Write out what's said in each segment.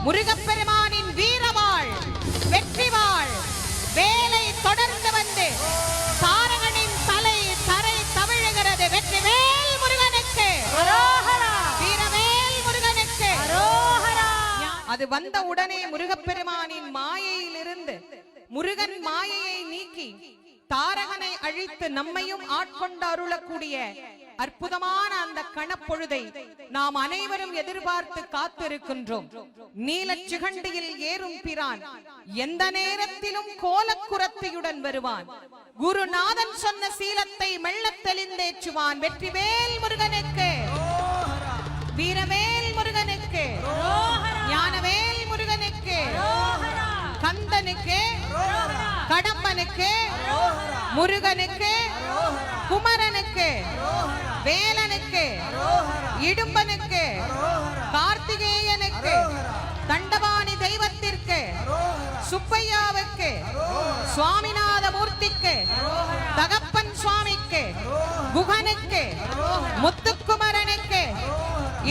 முருகப்பெருமானின் வீரவாள் வெற்றிவாள் வேலை தொடர்ந்து வந்து தாரகனின் தலை தரை தவிழுகிறது. வெற்றிவேல் முருகனுக்கு வீரவேல் முருகனுக்கு. அது வந்த உடனே முருகப்பெருமானின் மாயையிலிருந்து முருகன் மாயையை நீக்கி தாரகனை அழித்து நம்மையும் ஆட்கொண்டு அருளக்கூடிய அற்புதமான அந்த கணப்பொழுதை நாம் அனைவரும் எதிர்பார்த்து காத்திருக்கின்றோம். நீலச் சிகண்டியில் ஏறும் பிரான் எந்த நேரத்திலும் கோலக்குரத்தியுடன் வருவான். குருநாதன் சொன்ன சீலத்தை மெல்லத் தெளிந்தேற்றுவான். வெற்றிவேல் முருகனுக்கு வீரவேல் முருகனுக்கு ஞானவேல் முருகனுக்கு கந்தனுக்கு கடம்பனுக்கு முருகனுக்கு குமரனுக்கு வேலனுக்கு இடும்பனுக்கு கார்த்திகேயனுக்கு தண்டபாணி தெய்வத்திற்கு சுப்பையாவுக்கு சுவாமிநாத மூர்த்திக்கு தகப்பன் சுவாமிக்கு குகனுக்கு முத்துக்குமரனுக்கு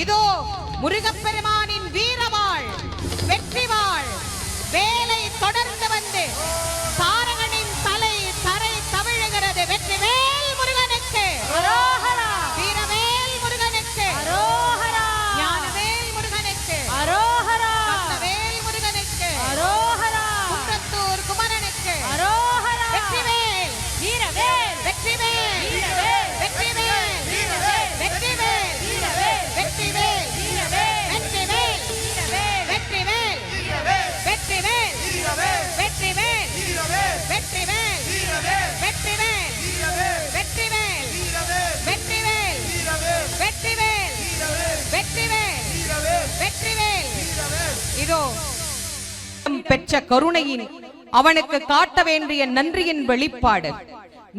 இதோ முருகப்பெருமானின் வீரவாள் வெற்றிவாள் வேலை தொடர்ந்து வந்து தாரகனின் தலை தரை தவிழுகிறது. வெற்றிவேல் முருகனுக்கு வீரவேல் முருகனுக்கு ஞானவேல் முருகனுக்கு கந்தவேல் முருகனுக்கு குன்றத்தூர் குமரனுக்கு வெற்றிவேல் வீரவேல் வெற்றிவேல் வெற்றிவேல் வெற்றிவேல் வெற்றிவேல் வெற்றிவேல் வெற்றிவேல் வெற்றிவேல் வெற்றிவேல் வெற்றிவேல் வெற்றிவேல் வெற்றிவேல் வெற்றிவேல் வெற்றிவேல் வெற்றிவேல். இதோ பெற்ற கருணையின் அவனுக்கு காட்ட வேண்டிய நன்றியின் வெளிப்பாடு.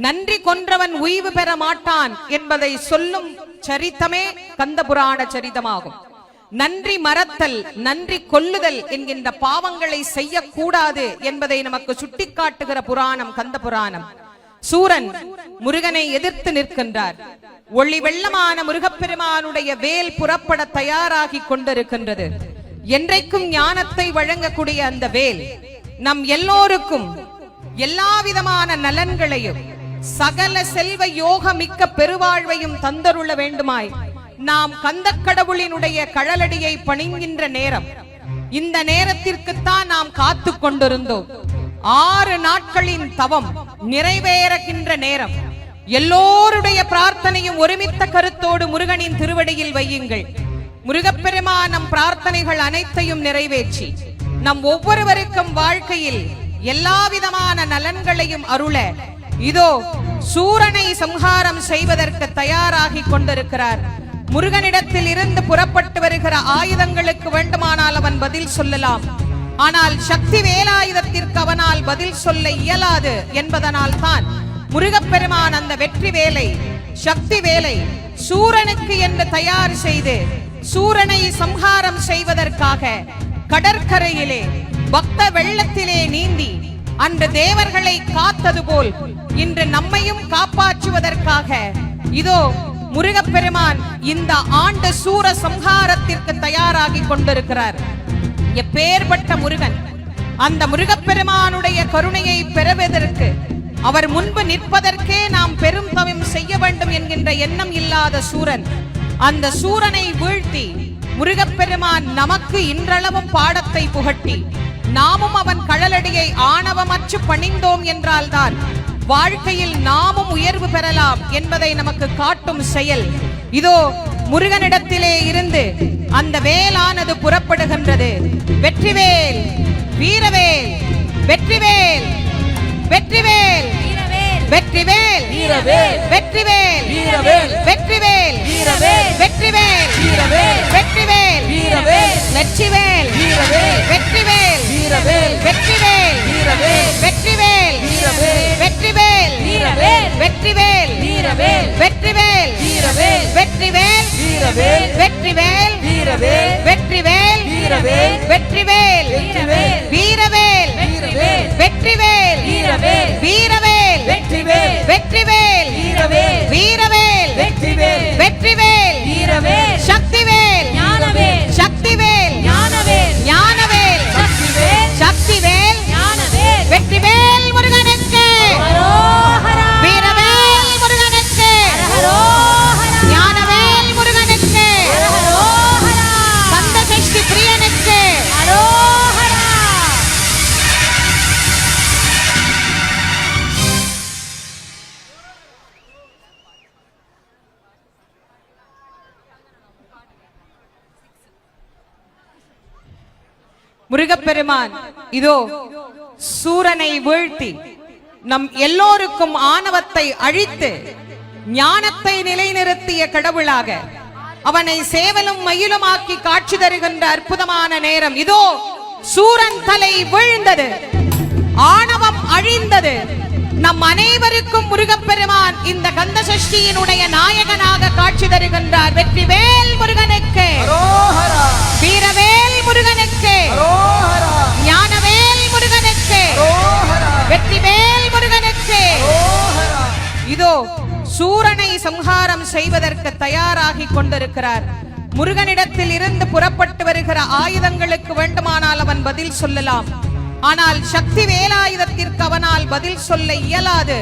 நன்றி கொன்றவன் உய்வு பெற மாட்டான் என்பதை சொல்லும் சரித்தமே கந்தபுராண சரிதமாகும். நன்றி மறத்தல் நன்றி கொல்லுதல் என்கின்ற பாவங்களை செய்யக்கூடாது என்பதை நமக்கு சுட்டிக்காட்டுகிற புராணம் கந்த புராணம். சூரன் முருகனை எதிர்த்து நிற்கின்றார். ஒளி வெள்ளமான முருகப்பெருமானுடைய வேல் புறப்பட தயாராகி கொண்டிருக்கின்றது. என்றைக்கும் ஞானத்தை வழங்கக்கூடிய அந்த வேல் நம் எல்லோருக்கும் எல்லா விதமான நலன்களையும் சகல செல்வ யோக மிக்க பெருவாழ்வையும் தந்தருள வேண்டுமாய் நாம் கந்தக்கடவுளினுடைய கழலடியை பணிகின்ற நேரம். இந்த நேரத்திற்குத்தான் நாம் காத்து கொண்டிருந்தோம். 6 நாட்களின் தவம் நிறைவேறுகின்ற நேரம். எல்லோருடைய பிரார்த்தனையும் ஒருமித்த கருத்தோடு முருகனின் திருவடியில் வையுங்கள். முருகப்பெருமான் நம் பிரார்த்தனைகள் அனைத்தையும் நிறைவேற்றி நம் ஒவ்வொருவருக்கும் வாழ்க்கையில் எல்லா விதமான நலன்களையும் அருள இதோ சூரனை சம்ஹாரம் செய்வதற்கு தயாராகி கொண்டிருக்கிறார். முருகனிடத்தில் இருந்து புறப்பட்டு வருகிற ஆயுதங்களுக்கு வேண்டுமானால் அவன் பதில் சொல்லலாம். ஆனால் சக்தி வேலாயுதத்திற்கு அவனால் பதில் சொல்ல இயலாது என்பதனால் தான் முருகப்பெருமான் அந்த வெற்றி வேலை சக்தி வேலை சூரனுக்கு என்று தயார் செய்து சூரனை சம்ஹாரம் செய்வதற்காக கடற்கரையிலே பக்த வெள்ளத்திலே நீந்தி அன்று தேவர்களை காத்தது போல் இன்று நம்மையும் காப்பாற்றுவதற்காக இதோ முருகப்பெருமான் இந்த ஆண்டு சூர சம்ஹாரத்திற்கு தயாராகி கொண்டிருக்கிறார். எப்பேற்பட்ட முருகன்! அந்த முருகப்பெருமானுடைய கருணையை பெறுவதற்கு அவர் முன்பு நிற்பதற்கே நாம் பெரும் தவம் செய்ய வேண்டும் என்கின்ற எண்ணம் இல்லாத சூரன், அந்த சூரனை வீழ்த்தி முருகப்பெருமான் நமக்கு இன்றளவும் பாடத்தை புகட்டி நாமும் அவன் கழலடியை ஆணவமற்று பணிந்தோம் என்றால்தான் வாழ்க்கையில் நாமும் உயர்வு பெறலாம் என்பதை நமக்கு காட்டும் செயல். இதோ முருகனிடத்திலே இருந்து அந்த வேலானது புறப்படுகின்றது. வெற்றிவேல் வீரவேல் வெற்றிவேல் வெற்றிவேல் வெற்றிவேல் வீரவேல் வெற்றிவேல் வீரவேல் வெற்றிவேல் வீரவேல் வெற்றிவேல் வீரவேல் வெற்றிவேல் வீரவேல் வெற்றிவேல் வீரவேல் வெற்றிவேல் வீரவேல் வெற்றிவேல் வீரவேல் வெற்றிவேல் வீரவேல் வெற்றிவேல் வீரவேல் வெற்றிவேல் வீரவேல் வெற்றிவேல் வீரவேல் வெற்றிவேல் வீரவேல் வெற்றிவேல் வீரவேல் வெற்றிவேல் வீரவேல் வெற்றிவேல் வீரவேல் வீரவேல் வெற்றிவேல் வீரவேல் வீரவேல் வெற்றிவேல் வெற்றிவேல் வீரவேல் வீரவேல் வெற்றிவேல் வெற்றிவேல் வீரவேல் சக்திவேல் ஞானவேல் சக்திவேல் ஞானவேல் ஞானவேல் முருகப்பெருமான் இதோ சூரனை வீழ்த்தி நம் எல்லோருக்கும் ஆணவத்தை அழித்து ஞானத்தை நிலைநிறுத்திய கடவுளாக அவனை சேவலும் மயிலுமாக்கி காட்சி தருகின்ற அற்புதமான நேரம். இதோ சூரன் தலை வீழ்ந்தது, ஆணவம் அழிந்தது. நம் அனைவருக்கும் முருகப்பெருமான் இந்த கந்த சஷ்டியினுடைய நாயகனாக காட்சி தருகின்றார். வெற்றிவேல் முருகனுக்கு, வீரவேல் முருகனுக்கு, ஞானவேல் முருகனுக்கு, வெற்றிவேல் முருகனுக்கு. இதோ சூரனை சம்ஹாரம் செய்வதற்கு தயாராகி கொண்டிருக்கிறார். முருகனிடத்தில் இருந்து புறப்பட்டு வருகிற ஆயுதங்களுக்கு வேண்டுமானால் அவன் பதில் சொல்லலாம். ஆனால் சக்தி வேலாயுதத்திற்கு அவனால் பதில் சொல்ல இயலாது.